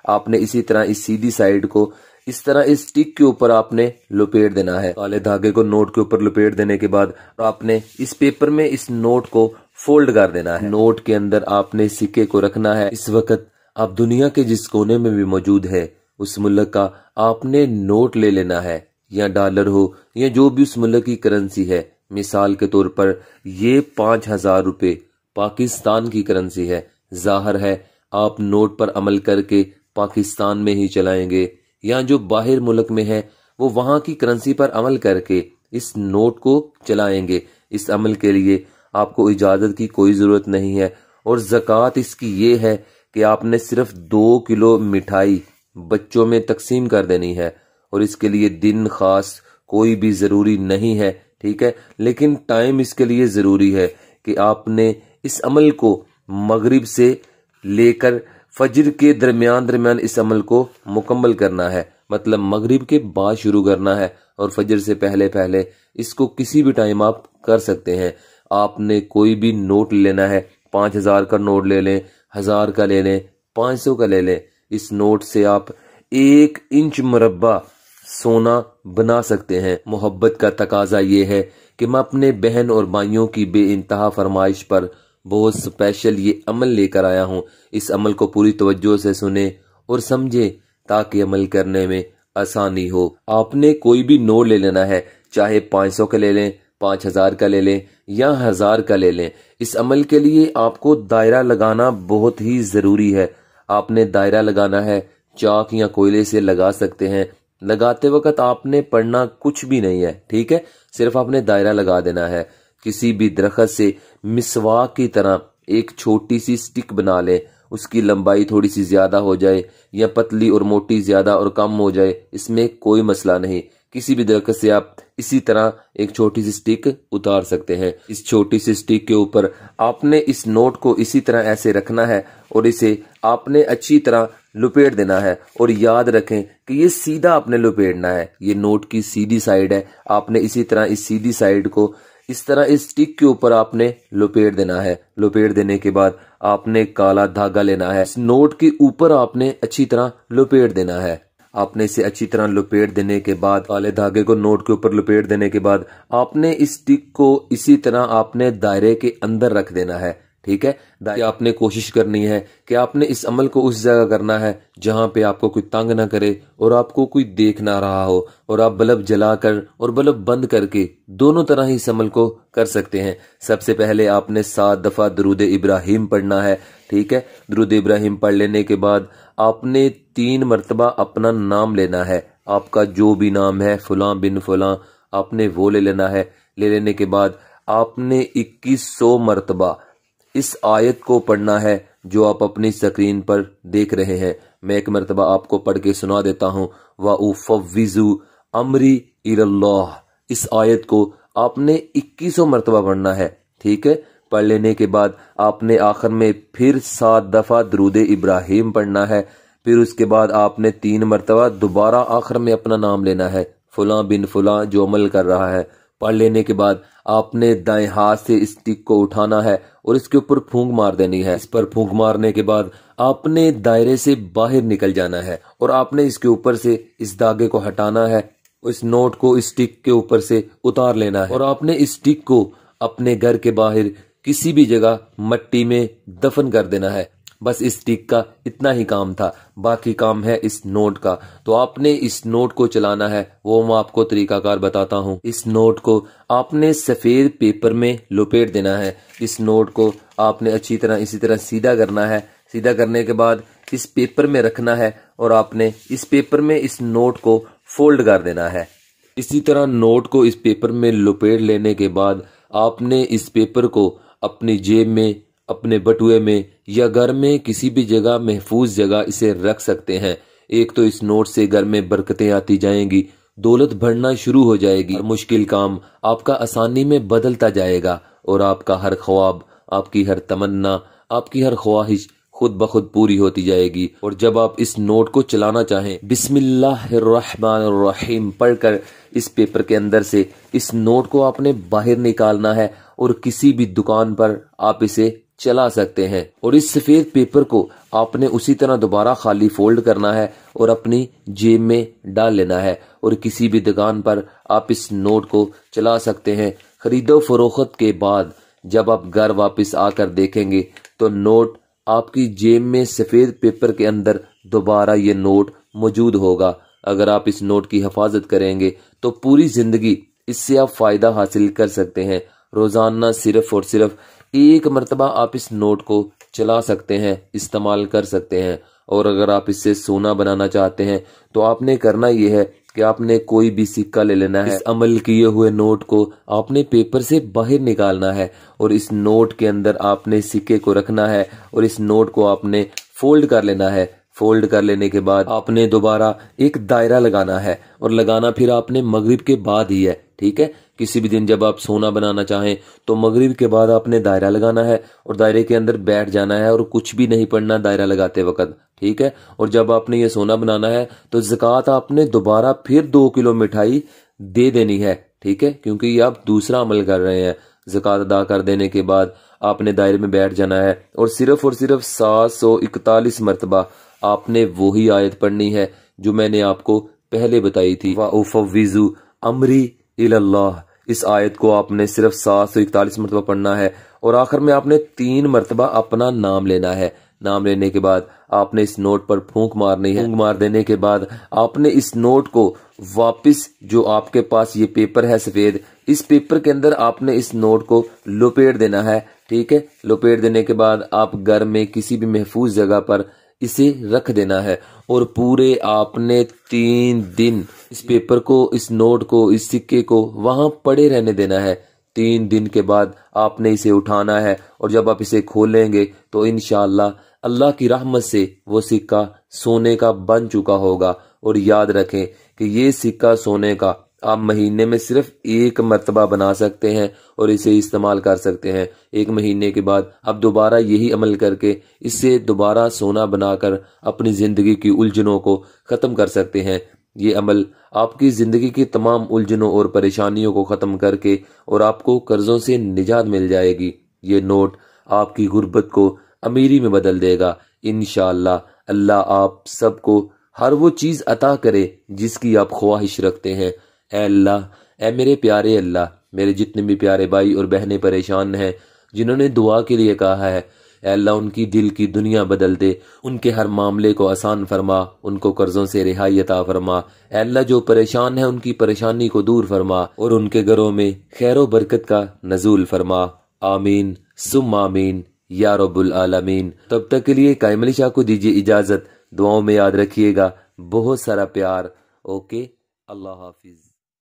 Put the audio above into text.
आपने इसी तरह इस सीधी साइड को इस तरह इस स्टिक के ऊपर आपने लपेट देना है। काले धागे को नोट के ऊपर लपेट देने के बाद आपने इस पेपर में इस नोट को फोल्ड कर देना है। नोट के अंदर आपने सिक्के को रखना है। इस वक्त आप दुनिया के जिस कोने में भी मौजूद है उस मुल्क का आपने नोट ले लेना है, या डॉलर हो या जो भी उस मुल्क की करेंसी है। मिसाल के तौर पर ये 5000 रुपये पाकिस्तान की करेंसी है। जाहिर है आप नोट पर अमल करके पाकिस्तान में ही चलाएंगे, या जो बाहर मुल्क में है वो वहां की करेंसी पर अमल करके इस नोट को चलाएंगे। इस अमल के लिए आपको इजाजत की कोई जरूरत नहीं है। और ज़कात इसकी ये है कि आपने सिर्फ 2 किलो मिठाई बच्चों में तकसीम कर देनी है, और इसके लिए दिन खास कोई भी जरूरी नहीं है, ठीक है। लेकिन टाइम इसके लिए जरूरी है कि आपने इस अमल को मगरिब से लेकर फजर के दरमियान इस अमल को मुकम्मल करना है। मतलब मगरिब के बाद शुरू करना है और फजर से पहले पहले इसको किसी भी टाइम आप कर सकते हैं। आपने कोई भी नोट लेना है, 5000 का नोट ले लें, 1000 का ले लें, 500 का ले लें। इस नोट से आप 1 इंच मुरब्बा सोना बना सकते हैं। मोहब्बत का तकाजा ये है कि मैं अपने बहन और भाइयों की बेइंतहा फरमाइश पर बहुत स्पेशल ये अमल लेकर आया हूँ। इस अमल को पूरी तवज्जो से सुने और समझे ताकि अमल करने में आसानी हो। आपने कोई भी नोट ले लेना है, चाहे 500 का ले लें, 5000 का ले लें या 1000 का ले लें। इस अमल के लिए आपको दायरा लगाना बहुत ही जरूरी है। आपने दायरा लगाना है, चाक या कोयले से लगा सकते हैं। लगाते वक्त आपने पढ़ना कुछ भी नहीं है, ठीक है, सिर्फ आपने दायरा लगा देना है। किसी भी दरख्त से मिसवाक की तरह एक छोटी सी स्टिक बना लें। उसकी लंबाई थोड़ी सी ज्यादा हो जाए या पतली और मोटी ज्यादा और कम हो जाए, इसमें कोई मसला नहीं। किसी भी दरख्त से आप इसी तरह एक छोटी सी स्टिक उतार सकते हैं। इस छोटी सी स्टिक के ऊपर आपने इस नोट को इसी तरह ऐसे रखना है और इसे आपने अच्छी तरह लपेट देना है। और याद रखें कि ये सीधा आपने लपेटना है। ये नोट की सीधी साइड है, आपने इसी तरह इस सीधी साइड को इस तरह इस स्टिक के ऊपर आपने लपेट देना है। लपेट देने के बाद आपने काला धागा लेना है, इस नोट के ऊपर आपने अच्छी तरह लपेट देना है। आपने इसे अच्छी तरह लपेट देने के बाद काले धागे को नोट के ऊपर लपेट देने के बाद आपने इस स्टिक को इसी तरह आपने दायरे के अंदर रख देना है, ठीक है। आपने कोशिश करनी है कि आपने इस अमल को उस जगह करना है जहां पे आपको कोई तंग ना करे और आपको कोई देख ना रहा हो, और आप बल्ब जलाकर और बल्ब बंद करके दोनों तरह ही इस अमल को कर सकते हैं। सबसे पहले आपने 7 दफा दरूद इब्राहिम पढ़ना है, ठीक है। दरूद इब्राहिम पढ़ लेने के बाद आपने 3 मरतबा अपना नाम लेना है। आपका जो भी नाम है, फलां बिन फलां, आपने वो ले लेना है। ले लेने के बाद आपने 2100 मरतबा इस आयत को पढ़ना है जो आप अपनी स्क्रीन पर देख रहे हैं। मैं एक मरतबा आपको पढ़ के सुना देता हूँ। वउफ़व्विज़ु अमरी इलल्लाह, इस आयत को आपने 2100 मरतबा पढ़ना है, ठीक है। पढ़ लेने के बाद आपने आखिर में फिर 7 दफा दरूद इब्राहिम पढ़ना है। फिर उसके बाद आपने 3 मरतबा दोबारा आखिर में अपना नाम लेना है, फलां बिन फलां, जो अमल कर रहा है। पढ़ लेने के बाद आपने दाएं हाथ से इस स्टिक को उठाना है और इसके ऊपर फूंक मार देनी है। इस पर फूंक मारने के बाद आपने दायरे से बाहर निकल जाना है और आपने इसके ऊपर से इस धागे को हटाना है। इस नोट को इस स्टिक के ऊपर से उतार लेना है और आपने इस स्टिक को अपने घर के बाहर किसी भी जगह मट्टी में दफन कर देना है। बस इस स्टिक का इतना ही काम था, बाकी काम है इस नोट का। तो आपने इस नोट को चलाना है, वो मैं आपको तरीकाकार बताता हूँ। इस नोट को आपने सफेद पेपर में लपेट देना है। इस नोट को आपने अच्छी तरह इसी तरह सीधा करना है। सीधा करने के बाद इस पेपर में रखना है और आपने इस पेपर में इस नोट को फोल्ड कर देना है। इसी तरह नोट को इस पेपर में लपेट लेने के बाद आपने इस पेपर को अपनी जेब में, अपने बटुए में या घर में किसी भी जगह महफूज जगह इसे रख सकते हैं। एक तो इस नोट से घर में बरकतें आती जाएंगी, दौलत बढ़ना शुरू हो जाएगी, मुश्किल काम आपका आसानी में बदलता जाएगा और आपका हर ख्वाब, आपकी हर तमन्ना, आपकी हर ख्वाहिश खुद ब खुद पूरी होती जाएगी। और जब आप इस नोट को चलाना चाहें, बिस्मिल्लाहिर्रहमानिर्रहीम पढ़कर इस पेपर के अंदर से इस नोट को आपने बाहर निकालना है और किसी भी दुकान पर आप इसे चला सकते हैं। और इस सफेद पेपर को आपने उसी तरह दोबारा खाली फोल्ड करना है और अपनी जेब में डाल लेना है और किसी भी दुकान पर आप इस नोट को चला सकते हैं। खरीदो फरोख्त के बाद जब आप घर वापस आकर देखेंगे तो नोट आपकी जेब में सफेद पेपर के अंदर दोबारा ये नोट मौजूद होगा। अगर आप इस नोट की हिफाजत करेंगे तो पूरी जिंदगी इससे आप फायदा हासिल कर सकते हैं। रोजाना सिर्फ और सिर्फ एक मर्तबा आप इस नोट को चला सकते हैं, इस्तेमाल कर सकते हैं। और अगर आप इससे सोना बनाना चाहते हैं तो आपने करना यह है कि आपने कोई भी सिक्का ले लेना है। इस अमल किए हुए नोट को आपने पेपर से बाहर निकालना है और इस नोट के अंदर आपने सिक्के को रखना है और इस नोट को आपने फोल्ड कर लेना है। फोल्ड कर लेने के बाद आपने दोबारा एक दायरा लगाना है और लगाना फिर आपने मगरिब के बाद ही है, ठीक है। किसी भी दिन जब आप सोना बनाना चाहें तो मगरिब के बाद आपने दायरा लगाना है और दायरे के अंदर बैठ जाना है और कुछ भी नहीं पढ़ना दायरा लगाते वक्त, ठीक है। और जब आपने ये सोना बनाना है तो ज़कात आपने दोबारा फिर 2 किलो मिठाई दे देनी है, ठीक है, क्योंकि ये आप दूसरा अमल कर रहे हैं। ज़कात अदा कर देने के बाद आपने दायरे में बैठ जाना है और सिर्फ 741 मरतबा आपने वही आयत पढ़नी है जो मैंने आपको पहले बताई थी, वा उफ़व्विज़ु अमरी इलल्लाह। इस आयत को आपने सिर्फ 741 मरतबा पढ़ना है और आखिर में आपने 3 मरतबा अपना नाम लेना है। नाम लेने के बाद आपने इस नोट पर फूंक मारनी है। फूंक मार देने के बाद आपने इस नोट को वापस, जो आपके पास ये पेपर है सफेद, इस पेपर के अंदर आपने इस नोट को लपेट देना है, ठीक है। लपेट देने के बाद आप घर में किसी भी महफूज जगह पर इसे रख देना है और पूरे आपने 3 दिन इस पेपर को, इस नोट को, इस सिक्के को वहां पड़े रहने देना है। 3 दिन के बाद आपने इसे उठाना है और जब आप इसे खोलेंगे तो इंशाअल्लाह अल्लाह की रहमत से वो सिक्का सोने का बन चुका होगा। और याद रखें कि ये सिक्का सोने का आप महीने में सिर्फ 1 मरतबा बना सकते हैं और इसे इस्तेमाल कर सकते हैं। 1 महीने के बाद आप दोबारा यही अमल करके इससे दोबारा सोना बनाकर अपनी जिंदगी की उलझनों को खत्म कर सकते हैं। ये अमल आपकी जिंदगी की तमाम उलझनों और परेशानियों को खत्म करके और आपको कर्जों से निजात मिल जाएगी। ये नोट आपकी गुर्बत को अमीरी में बदल देगा इंशाअल्लाह। अल्लाह आप सबको हर वो चीज अता करे जिसकी आप ख्वाहिश रखते हैं। ऐ अल्लाह, ऐ मेरे प्यारे अल्लाह, मेरे जितने भी प्यारे भाई और बहनें परेशान हैं जिन्होंने दुआ के लिए कहा है, ऐ अल्लाह उनकी दिल की दुनिया बदल दे, उनके हर मामले को आसान फरमा, उनको कर्जों से रिहाई अता फरमा। ऐ अल्लाह जो परेशान है उनकी परेशानी को दूर फरमा और उनके घरों में खैरो बरकत का नजूल फरमा। आमीन सुम आमीन या रब्बुल आलमीन। तब तक के लिए कायम अली शाह को दीजिए इजाजत। दुआओं में याद रखिएगा। बहुत सारा प्यार। ओके, अल्लाह हाफिज।